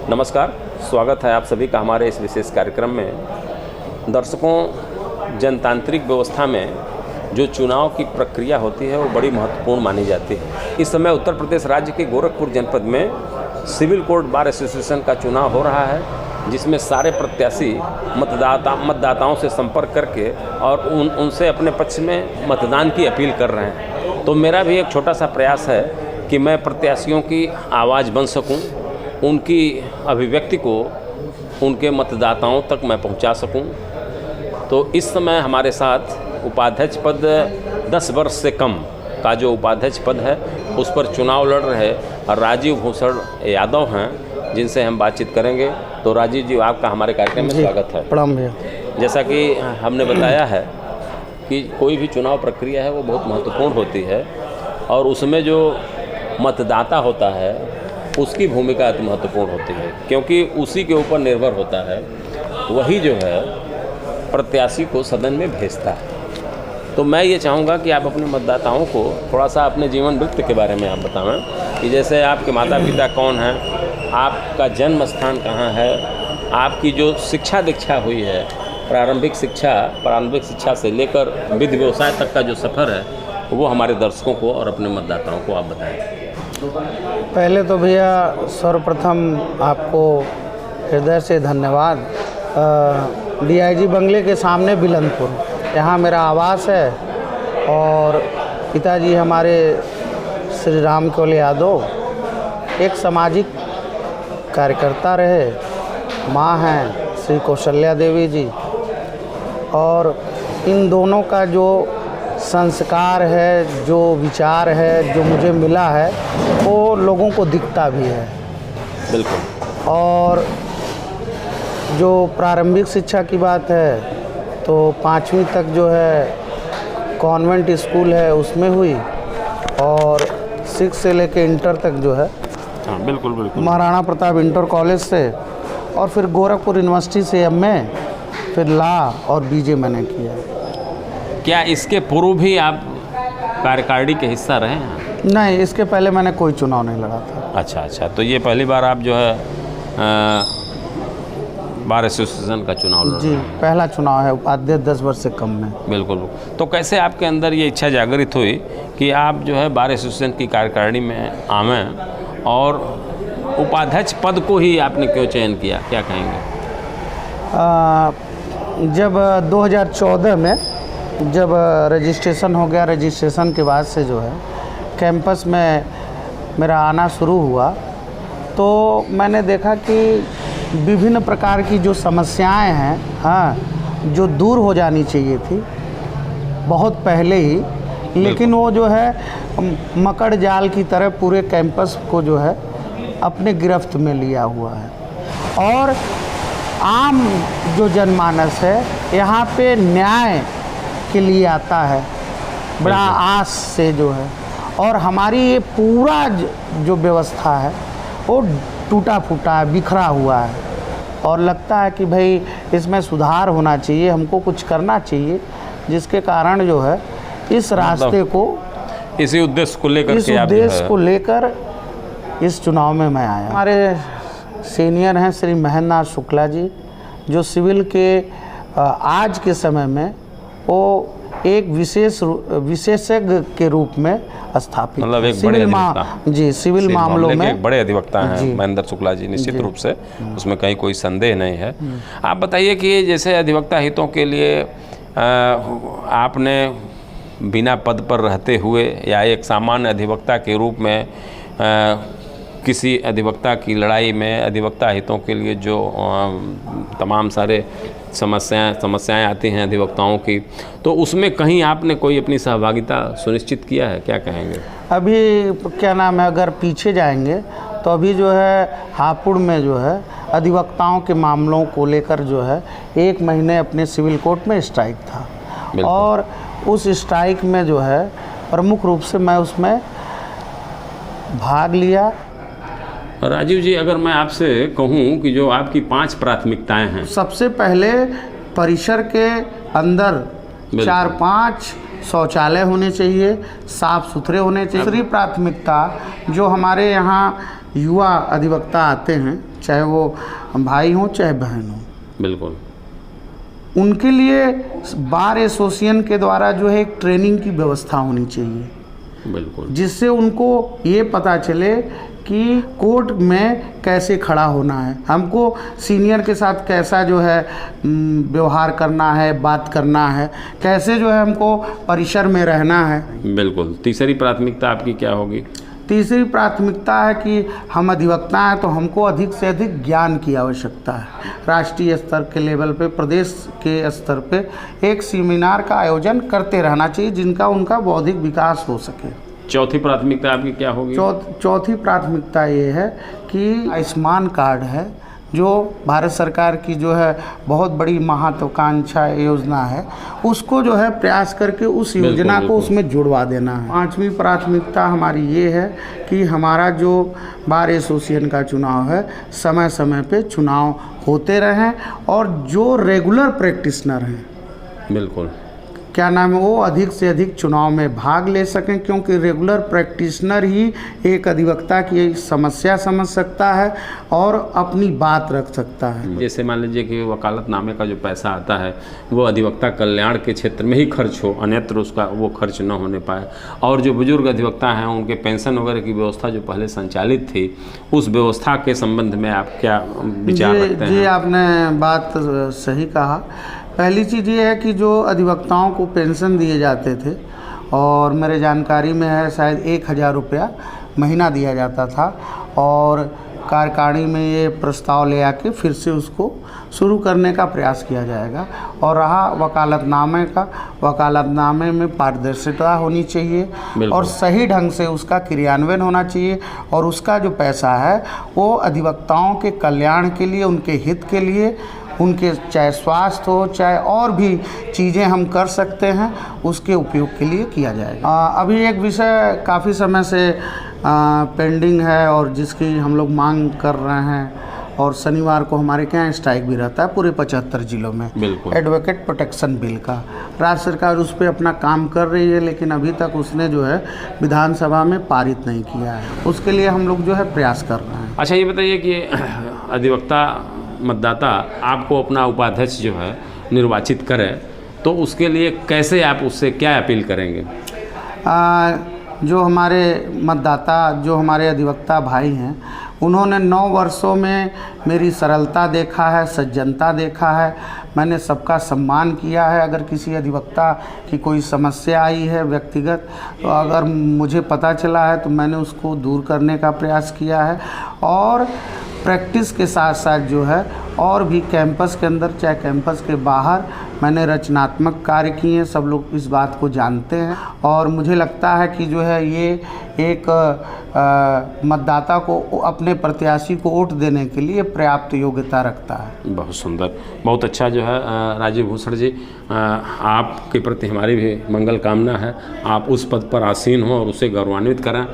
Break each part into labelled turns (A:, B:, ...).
A: नमस्कार, स्वागत है आप सभी का हमारे इस विशेष कार्यक्रम में। दर्शकों, जनतांत्रिक व्यवस्था में जो चुनाव की प्रक्रिया होती है वो बड़ी महत्वपूर्ण मानी जाती है। इस समय उत्तर प्रदेश राज्य के गोरखपुर जनपद में सिविल कोर्ट बार एसोसिएशन का चुनाव हो रहा है, जिसमें सारे प्रत्याशी मतदाताओं से संपर्क करके और उनसे अपने पक्ष में मतदान की अपील कर रहे हैं। तो मेरा भी एक छोटा सा प्रयास है कि मैं प्रत्याशियों की आवाज़ बन सकूं, उनकी अभिव्यक्ति को उनके मतदाताओं तक मैं पहुंचा सकूं। तो इस समय हमारे साथ उपाध्यक्ष पद 10 वर्ष से कम का जो उपाध्यक्ष पद है उस पर चुनाव लड़ रहे राजीव भूषण यादव हैं, जिनसे हम बातचीत करेंगे। तो राजीव जी, आपका हमारे कार्यक्रम में स्वागत है।
B: प्रणाम भैया।
A: जैसा कि हमने बताया है कि कोई भी चुनाव प्रक्रिया है वो बहुत महत्वपूर्ण होती है और उसमें जो मतदाता होता है उसकी भूमिका अति महत्वपूर्ण होती है, क्योंकि उसी के ऊपर निर्भर होता है, वही जो है प्रत्याशी को सदन में भेजता है। तो मैं ये चाहूँगा कि आप अपने मतदाताओं को थोड़ा सा अपने जीवन वृत्त के बारे में आप बताएं कि जैसे आपके माता पिता कौन हैं, आपका जन्म स्थान कहाँ है, आपकी जो शिक्षा दीक्षा हुई है, प्रारंभिक शिक्षा से लेकर विधि व्यवसाय तक का जो सफ़र है वो हमारे दर्शकों को और अपने मतदाताओं को आप बताएं।
B: पहले तो भैया सर्वप्रथम आपको हृदय से धन्यवाद। डीआईजी बंगले के सामने बिलंदपुर, यहाँ मेरा आवास है और पिताजी हमारे श्री राम केवल यादव एक सामाजिक कार्यकर्ता रहे, माँ हैं श्री कौशल्या देवी जी, और इन दोनों का जो संस्कार है, जो विचार है, जो मुझे मिला है वो लोगों को दिखता भी है।
A: बिल्कुल।
B: और जो प्रारंभिक शिक्षा की बात है तो 5वीं तक जो है कॉन्वेंट स्कूल है उसमें हुई और 6 से लेके इंटर तक जो है
A: बिल्कुल
B: महाराणा प्रताप इंटर कॉलेज से, और फिर गोरखपुर यूनिवर्सिटी से एमए, फिर लॉ और बीजे मैंने किया।
A: क्या इसके पूर्व भी आप कार्यकारिणी के हिस्सा रहे हैं?
B: नहीं, इसके पहले मैंने कोई चुनाव नहीं लड़ा था।
A: अच्छा, तो ये पहली बार आप जो है बार एसोसिएशन का चुनाव लड़ रहे हैं?
B: जी, पहला चुनाव है उपाध्यक्ष 10 वर्ष से कम में।
A: बिल्कुल। तो कैसे आपके अंदर ये इच्छा जागृत हुई कि आप जो है बार एसोसिएशन की कार्यकारिणी में आवें और उपाध्यक्ष पद को ही आपने क्यों चयन किया, क्या कहेंगे?
B: जब 2014 में जब रजिस्ट्रेशन हो गया, रजिस्ट्रेशन के बाद से जो है कैंपस में मेरा आना शुरू हुआ तो मैंने देखा कि विभिन्न प्रकार की जो समस्याएं हैं, हाँ, जो दूर हो जानी चाहिए थी बहुत पहले ही, लेकिन वो जो है मकड़ जाल की तरह पूरे कैंपस को जो है अपने गिरफ्त में लिया हुआ है। और आम जो जनमानस है यहाँ पे न्याय के लिए आता है बड़ा आस से जो है, और हमारी ये पूरा जो व्यवस्था है वो टूटा फूटा है, बिखरा हुआ है, और लगता है कि भाई इसमें सुधार होना चाहिए, हमको कुछ करना चाहिए, जिसके कारण जो है इस रास्ते को,
A: इसी उद्देश्य को
B: लेकर इस चुनाव में मैं आया। हमारे सीनियर हैं श्री महेंद्रनाथ शुक्ला जी, जो सिविल के आज के समय में वो एक विशेषज्ञ के रूप में स्थापित,
A: मतलब एक बड़े अधिवक्ता।
B: जी, सिविल मामलों में
A: एक बड़े अधिवक्ता हैं महेंद्र शुक्ला जी, निश्चित रूप से उसमें कहीं कोई संदेह नहीं है। आप बताइए कि जैसे अधिवक्ता हितों के लिए आपने बिना पद पर रहते हुए या एक सामान्य अधिवक्ता के रूप में किसी अधिवक्ता की लड़ाई में अधिवक्ता हितों के लिए जो तमाम सारे समस्याएं आती हैं अधिवक्ताओं की, तो उसमें कहीं आपने कोई अपनी सहभागिता सुनिश्चित किया है, क्या कहेंगे?
B: अभी क्या नाम है, अगर पीछे जाएंगे तो अभी जो है हापुड़ में जो है अधिवक्ताओं के मामलों को लेकर जो है 1 महीने अपने सिविल कोर्ट में स्ट्राइक था, और उस स्ट्राइक में जो है प्रमुख रूप से मैं उसमें भाग लिया।
A: राजीव जी, अगर मैं आपसे कहूं कि जो आपकी 5 प्राथमिकताएं हैं,
B: सबसे पहले परिसर के अंदर 4-5 शौचालय होने चाहिए, साफ़ सुथरे होने चाहिए। दूसरी प्राथमिकता, जो हमारे यहाँ युवा अधिवक्ता आते हैं चाहे वो भाई हों चाहे बहन हों,
A: बिल्कुल,
B: उनके लिए बार एसोसिएशन के द्वारा जो है एक ट्रेनिंग की व्यवस्था होनी चाहिए,
A: बिल्कुल,
B: जिससे उनको ये पता चले कि कोर्ट में कैसे खड़ा होना है, हमको सीनियर के साथ कैसा जो है व्यवहार करना है, बात करना है, कैसे जो है हमको परिसर में रहना है।
A: बिल्कुल। तीसरी प्राथमिकता आपकी क्या होगी?
B: तीसरी प्राथमिकता है कि हम अधिवक्ता हैं तो हमको अधिक से अधिक ज्ञान की आवश्यकता है। राष्ट्रीय स्तर के लेवल पे, प्रदेश के स्तर पे एक सेमिनार का आयोजन करते रहना चाहिए जिनका उनका बौद्धिक विकास हो सके।
A: चौथी प्राथमिकता आपकी क्या होगी?
B: चौथी प्राथमिकता ये है कि आयुष्मान कार्ड है जो भारत सरकार की जो है बहुत बड़ी महत्वाकांक्षा योजना है, उसको जो है प्रयास करके उस योजना को उसमें जुड़वा देना है। पांचवी प्राथमिकता हमारी ये है कि हमारा जो बार एसोसिएशन का चुनाव है समय समय पे चुनाव होते रहें और जो रेगुलर प्रैक्टिशनर हैं,
A: बिल्कुल,
B: क्या नाम है, वो अधिक से अधिक चुनाव में भाग ले सकें, क्योंकि रेगुलर प्रैक्टिशनर ही एक अधिवक्ता की समस्या समझ सकता है और अपनी बात रख सकता है।
A: जैसे मान लीजिए कि वकालतनामे का जो पैसा आता है वो अधिवक्ता कल्याण के क्षेत्र में ही खर्च हो, अन्यत्र उसका वो खर्च न होने पाए, और जो बुजुर्ग अधिवक्ता हैं उनके पेंशन वगैरह की व्यवस्था जो पहले संचालित थी, उस व्यवस्था के संबंध में आप क्या विचार रखते हैं?
B: जी, आपने बात सही कहा। पहली चीज़ ये है कि जो अधिवक्ताओं को पेंशन दिए जाते थे, और मेरे जानकारी में है शायद 1000 रुपया महीना दिया जाता था, और कार्यकारिणी में ये प्रस्ताव ले आके फिर से उसको शुरू करने का प्रयास किया जाएगा। और रहा वकालतनामे का, वकालतनामे में पारदर्शिता होनी चाहिए और सही ढंग से उसका क्रियान्वयन होना चाहिए, और उसका जो पैसा है वो अधिवक्ताओं के कल्याण के लिए, उनके हित के लिए, उनके चाहे स्वास्थ्य हो चाहे और भी चीज़ें हम कर सकते हैं उसके उपयोग के लिए किया जाएगा। अभी एक विषय काफ़ी समय से पेंडिंग है और जिसकी हम लोग मांग कर रहे हैं, और शनिवार को हमारे क्या स्ट्राइक भी रहता है पूरे 75 जिलों में, एडवोकेट प्रोटेक्शन बिल का। राज्य सरकार उस पर अपना काम कर रही है, लेकिन अभी तक उसने जो है विधानसभा में पारित नहीं किया है। उसके लिए हम लोग जो है प्रयास कर रहे हैं।
A: अच्छा, ये बताइए कि अधिवक्ता मतदाता आपको अपना उपाध्यक्ष जो है निर्वाचित करे तो उसके लिए कैसे आप उससे क्या अपील करेंगे?
B: जो हमारे मतदाता, जो हमारे अधिवक्ता भाई हैं, उन्होंने 9 वर्षों में मेरी सरलता देखा है, सज्जनता देखा है, मैंने सबका सम्मान किया है। अगर किसी अधिवक्ता की कोई समस्या आई है व्यक्तिगत, तो अगर मुझे पता चला है तो मैंने उसको दूर करने का प्रयास किया है, और प्रैक्टिस के साथ साथ जो है और भी कैंपस के अंदर चाहे कैंपस के बाहर मैंने रचनात्मक कार्य किए हैं। सब लोग इस बात को जानते हैं, और मुझे लगता है कि जो है ये एक मतदाता को अपने प्रत्याशी को वोट देने के लिए पर्याप्त योग्यता रखता है।
A: बहुत सुंदर, बहुत अच्छा जो है राजीव भूषण जी, आपके प्रति हमारी भी मंगल कामना है। आप उस पद पर आसीन हों और उसे गौरवान्वित करें।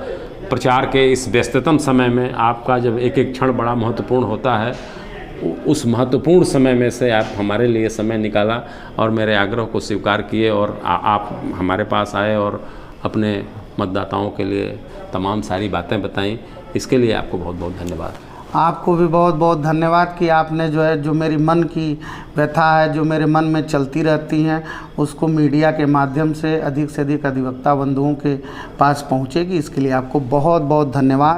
A: प्रचार के इस व्यस्ततम समय में आपका जब एक एक क्षण बड़ा महत्वपूर्ण होता है, उस महत्वपूर्ण समय में से आप हमारे लिए समय निकाला और मेरे आग्रह को स्वीकार किए और आप हमारे पास आए और अपने मतदाताओं के लिए तमाम सारी बातें बताईं। इसके लिए आपको बहुत बहुत धन्यवाद।
B: आपको भी बहुत बहुत धन्यवाद कि आपने जो है, जो मेरी मन की व्यथा है, जो मेरे मन में चलती रहती हैं, उसको मीडिया के माध्यम से अधिक अधिवक्ता बंधुओं के पास पहुँचेगी। इसके लिए आपको बहुत बहुत धन्यवाद।